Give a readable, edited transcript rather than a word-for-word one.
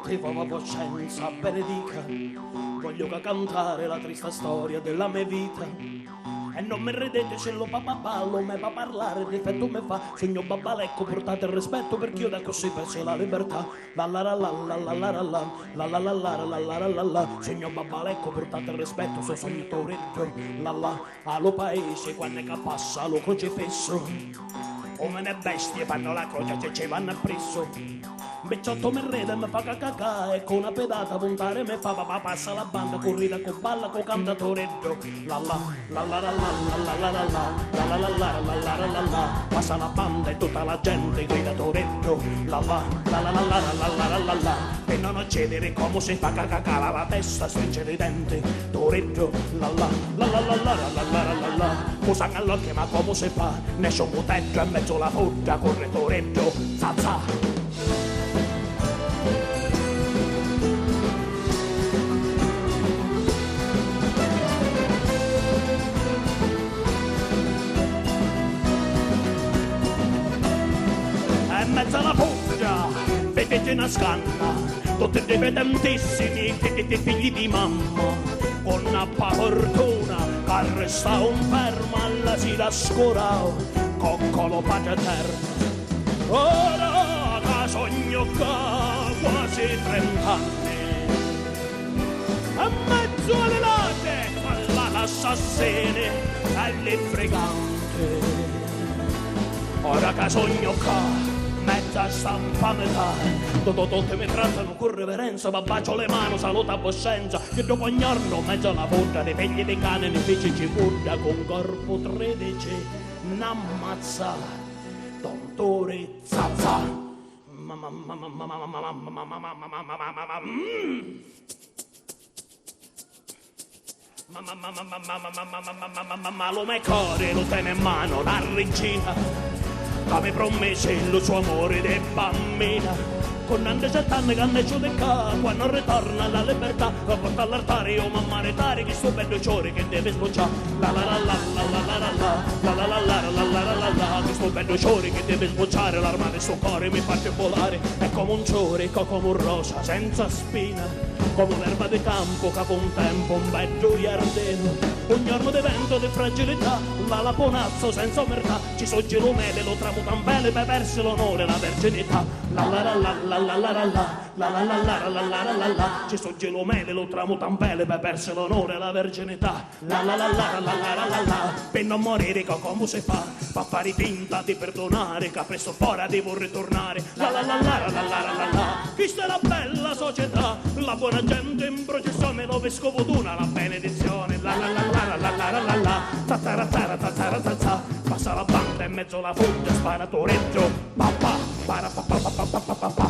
cattiva la coscienza benedica. Voglio cantare la triste storia della mia vita. E non mi ridete se lo papaballo, me fa parlare, difetto me fa. Sogno babbalecco, portate il rispetto perché io da così perso la libertà. La la la la la la la la la la la la la la la la la. Sogno babbalecco, portate il rispetto, so sogno toretto. La la, allo paese quando che passa lo crocifisso. Come le bestie fanno la croce e ci vanno appresso. Becciotto mi ride e mi fa cacacà e con una pedata puntare mi fa papà passa la banda corrida con balla con cantatoretto. La la la la la la la la la la la la la la la la la. Passa la banda e tutta la gente grida toretto. La la la la la la la la la la la. E non accedere come si fa cacacà la testa stringe i denti. Toretto la la la la la la la la la la. Usan all'occhio ma come si fa? Nessun muteggio e mezzo la foggia corre toretto. Zazza. In mezzo alla foggia, vedete una scanna, tutti dividentissimi, figli di mamma, con una fortuna, che arresta un fermo alla sera scura, coccolo pace terra. Ora che sogno che quasi 30 anni, in mezzo alle late, all'assassini, alle freganti. Ora che sogno che mezza stampa a metà, tutti mi trattano con reverenza, ma bacio le mani, saluto a voscenza, che dopo ogni giorno mezzo alla foggia dei figli di cane, ne fece ci fuggia con corpo 13, n'ammazza, dottore Zazza. Ma lo mio cuore lo tiene in mano la regina, come promesso il suo amore di bambina. Con 97 anni che hanno di qua, quando ritorna alla libertà, lo porta all'altare, io mamma retare, che sto bello ciore che deve sbocciare. La la la la la la la la la la la la la la la la la, che sto bello ciore che deve sbocciare, l'arma del suo cuore mi face volare. È come un ciore, come un rosa senza spina, come un'erba di campo che con tempo un bello giardino. Un giorno di vento di fragilità, la laponazzo senza omertà, ci sogge l'umele, lo tramutan bene per versi l'onore, la verginità. La la la la la la la la la la la la la la la la la, ci sogge l'umele, lo tramutan bene per versi l'onore, la verginità. La la la la la la la la la, per non morire come si fa, fa fare finta di perdonare, che presto fuori devo ritornare. La la la la la la la la, questa è la bella società, la buona gente in processione, lo vescovo d'una la benedizione. La la la la la la la la la, tazzara tazzara tazzara tazzara, passa la banda in mezzo alla foggia, spara toreggio, papà, para pa pa pa pa pa pa pa.